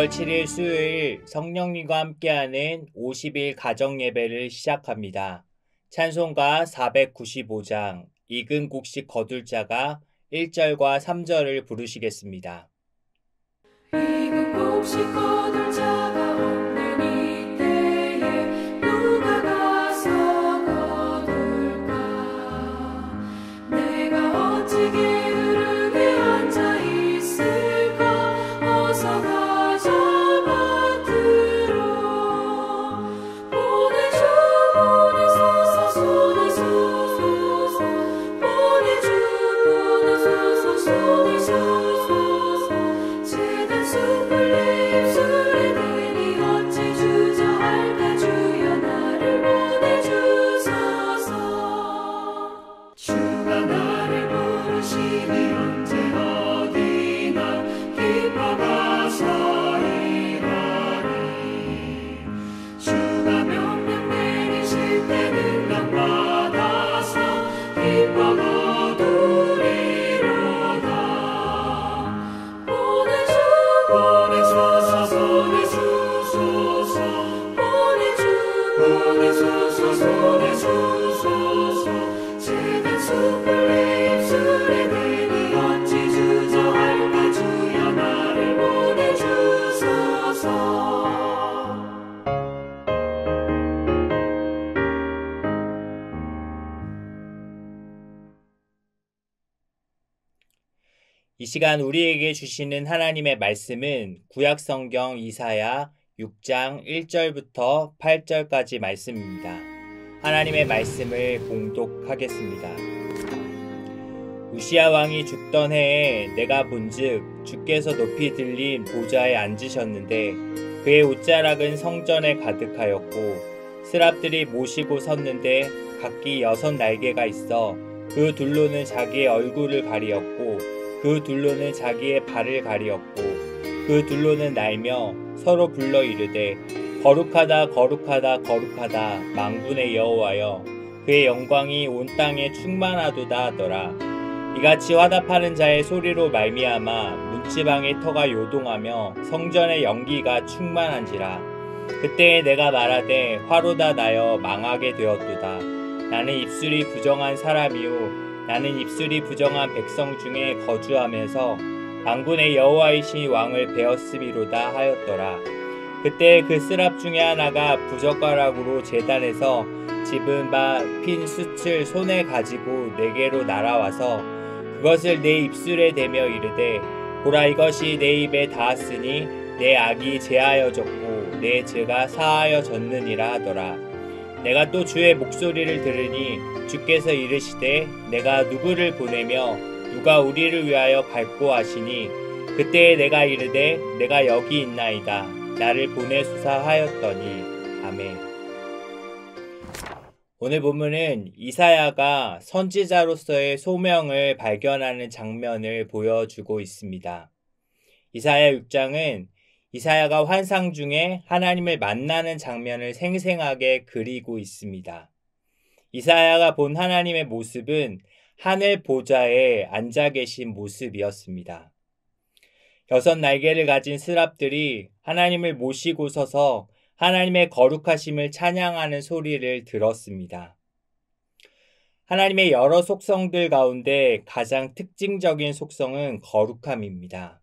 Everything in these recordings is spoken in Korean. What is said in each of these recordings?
6월 7일 수요일 성령님과 함께하는 50일 가정예배를 시작합니다. 찬송가 495장 익은 곡식 거둘 자가 1절과 3절을 부르시겠습니다. 익은 곡식 거둘 자가 없는 이때에 누가 가서 거둘까? 내가 어찌 게으르게 앉아 있을까? 어서 가자 밭으로 보내소서 숯불 내 입술에 대니 어찌 주저할까? 주여 나를 보내주소서. 주가 나를 부르시니 언제 어디나 기뻐 가서 일하리. 주가 명령 내리실 때 능력 받아서 기뻐 거두리로다. 보내주소서. 제단 숯불 내 입술에 대니 어찌 주저할까? 주여 나를 보내주소서. 이 시간 우리에게 주시는 하나님의 말씀은 구약성경 이사야 6장 1절부터 8절까지 말씀입니다. 하나님의 말씀을 봉독하겠습니다. 우시야 왕이 죽던 해에 내가 본즉 주께서 높이 들린 보좌에 앉으셨는데 그의 옷자락은 성전에 가득하였고 스랍들이 모시고 섰는데 각기 6날개가 있어 그 둘로는 자기의 얼굴을 가리었고 그 둘로는 자기의 발을 가리었고 그 둘로는 날며 서로 불러 이르되 거룩하다 거룩하다 거룩하다 만군의 여호와여 그의 영광이 온 땅에 충만하도다 하더라. 이같이 화답하는 자의 소리로 말미암아 문지방의 터가 요동하며 성전의 연기가 충만한지라. 그때에 내가 말하되 화로다 나여 망하게 되었도다. 나는 입술이 부정한 사람이요 나는 입술이 부정한 백성 중에 거주하면서 만군의 여호와이신 왕을 베었음이로다 하였더라. 그때 그 스랍 중에 하나가 부젓가락으로 제단에서 집은 바 핀 숯을 손에 가지고 내게로 날아와서 그것을 내 입술에 대며 이르되 보라 이것이 내 입에 닿았으니 내 악이 제하여졌고 내 죄가 사하여졌느니라 하더라. 내가 또 주의 목소리를 들으니 주께서 이르시되 내가 누구를 보내며 누가 우리를 위하여 갈고 하시니 그때에 내가 이르되 내가 여기 있나이다. 나를 보내소서 하였더니 아멘. 오늘 본문은 이사야가 선지자로서의 소명을 발견하는 장면을 보여주고 있습니다. 이사야 6장은 이사야가 환상 중에 하나님을 만나는 장면을 생생하게 그리고 있습니다. 이사야가 본 하나님의 모습은 하늘 보좌에 앉아 계신 모습이었습니다. 6날개를 가진 스랍들이 하나님을 모시고 서서 하나님의 거룩하심을 찬양하는 소리를 들었습니다. 하나님의 여러 속성들 가운데 가장 특징적인 속성은 거룩함입니다.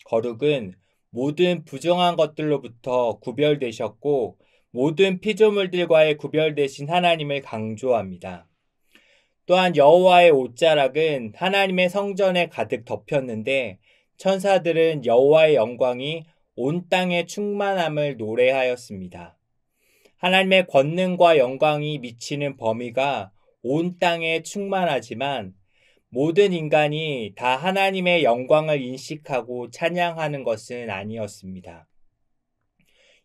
거룩은 모든 부정한 것들로부터 구별되셨고 모든 피조물들과의 구별되신 하나님을 강조합니다. 또한 여호와의 옷자락은 하나님의 성전에 가득 덮였는데 천사들은 여호와의 영광이 온 땅에 충만함을 노래하였습니다. 하나님의 권능과 영광이 미치는 범위가 온 땅에 충만하지만 모든 인간이 다 하나님의 영광을 인식하고 찬양하는 것은 아니었습니다.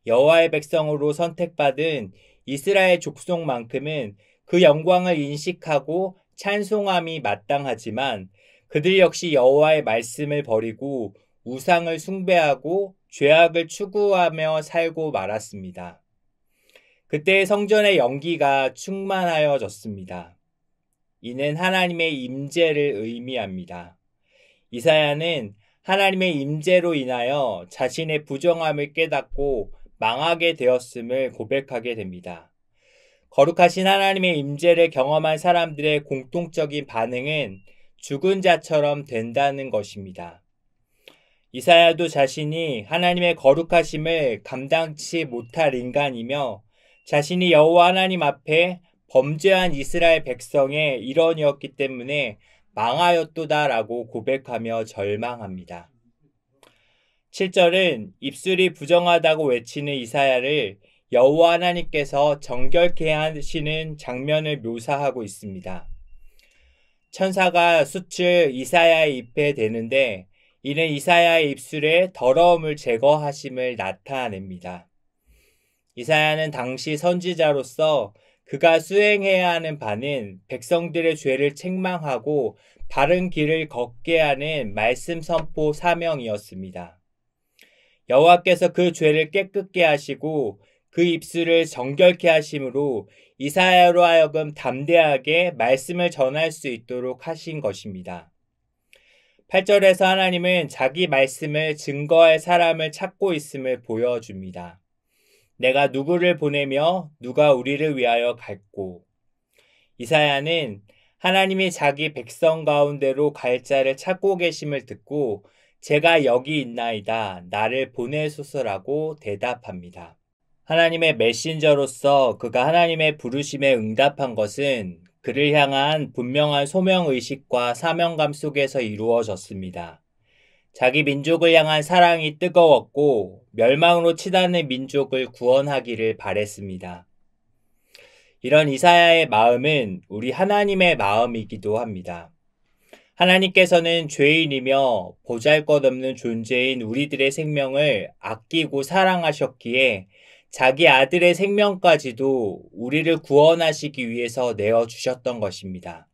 여호와의 백성으로 선택받은 이스라엘 족속만큼은 그 영광을 인식하고 찬송함이 마땅하지만 그들 역시 여호와의 말씀을 버리고 우상을 숭배하고 죄악을 추구하며 살고 말았습니다. 그때 성전의 연기가 충만하여졌습니다. 이는 하나님의 임재를 의미합니다. 이사야는 하나님의 임재로 인하여 자신의 부정함을 깨닫고 망하게 되었음을 고백하게 됩니다. 거룩하신 하나님의 임재를 경험한 사람들의 공통적인 반응은 죽은 자처럼 된다는 것입니다. 이사야도 자신이 하나님의 거룩하심을 감당치 못할 인간이며 자신이 여호와 하나님 앞에 범죄한 이스라엘 백성의 일원이었기 때문에 망하였도다라고 고백하며 절망합니다. 7절은 입술이 부정하다고 외치는 이사야를 여호와 하나님께서 정결케 하시는 장면을 묘사하고 있습니다. 천사가 숯을 이사야의 입에 대는데 이는 이사야의 입술에 더러움을 제거하심을 나타냅니다. 이사야는 당시 선지자로서 그가 수행해야 하는 바는 백성들의 죄를 책망하고 바른 길을 걷게 하는 말씀 선포 사명이었습니다. 여호와께서 그 죄를 깨끗게 하시고 그 입술을 정결케 하심으로 이사야로 하여금 담대하게 말씀을 전할 수 있도록 하신 것입니다. 8절에서 하나님은 자기 말씀을 증거할 사람을 찾고 있음을 보여줍니다. 내가 누구를 보내며 누가 우리를 위하여 갈고. 이사야는 하나님이 자기 백성 가운데로 갈 자를 찾고 계심을 듣고 제가 여기 있나이다. 나를 보내소서라고 대답합니다. 하나님의 메신저로서 그가 하나님의 부르심에 응답한 것은 그를 향한 분명한 소명의식과 사명감 속에서 이루어졌습니다. 자기 민족을 향한 사랑이 뜨거웠고 멸망으로 치닫는 민족을 구원하기를 바랬습니다. 이런 이사야의 마음은 우리 하나님의 마음이기도 합니다. 하나님께서는 죄인이며 보잘것없는 존재인 우리들의 생명을 아끼고 사랑하셨기에 자기 아들의 생명까지도 우리를 구원하시기 위해서 내어주셨던 것입니다.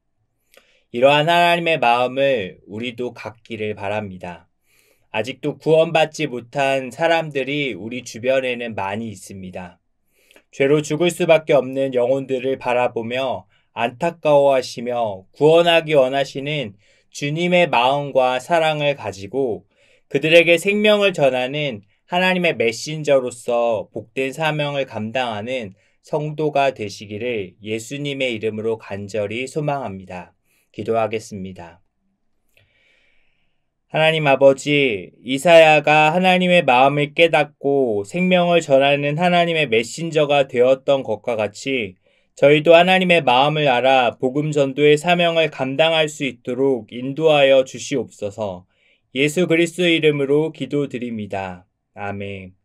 이러한 하나님의 마음을 우리도 갖기를 바랍니다. 아직도 구원받지 못한 사람들이 우리 주변에는 많이 있습니다. 죄로 죽을 수밖에 없는 영혼들을 바라보며 안타까워하시며 구원하기 원하시는 주님의 마음과 사랑을 가지고 그들에게 생명을 전하는 하나님의 메신저로서 복된 사명을 감당하는 성도가 되시기를 예수님의 이름으로 간절히 소망합니다. 기도하겠습니다. 하나님 아버지, 이사야가 하나님의 마음을 깨닫고 생명을 전하는 하나님의 메신저가 되었던 것과 같이 저희도 하나님의 마음을 알아 복음 전도의 사명을 감당할 수 있도록 인도하여 주시옵소서. 예수 그리스도의 이름으로 기도드립니다. 아멘.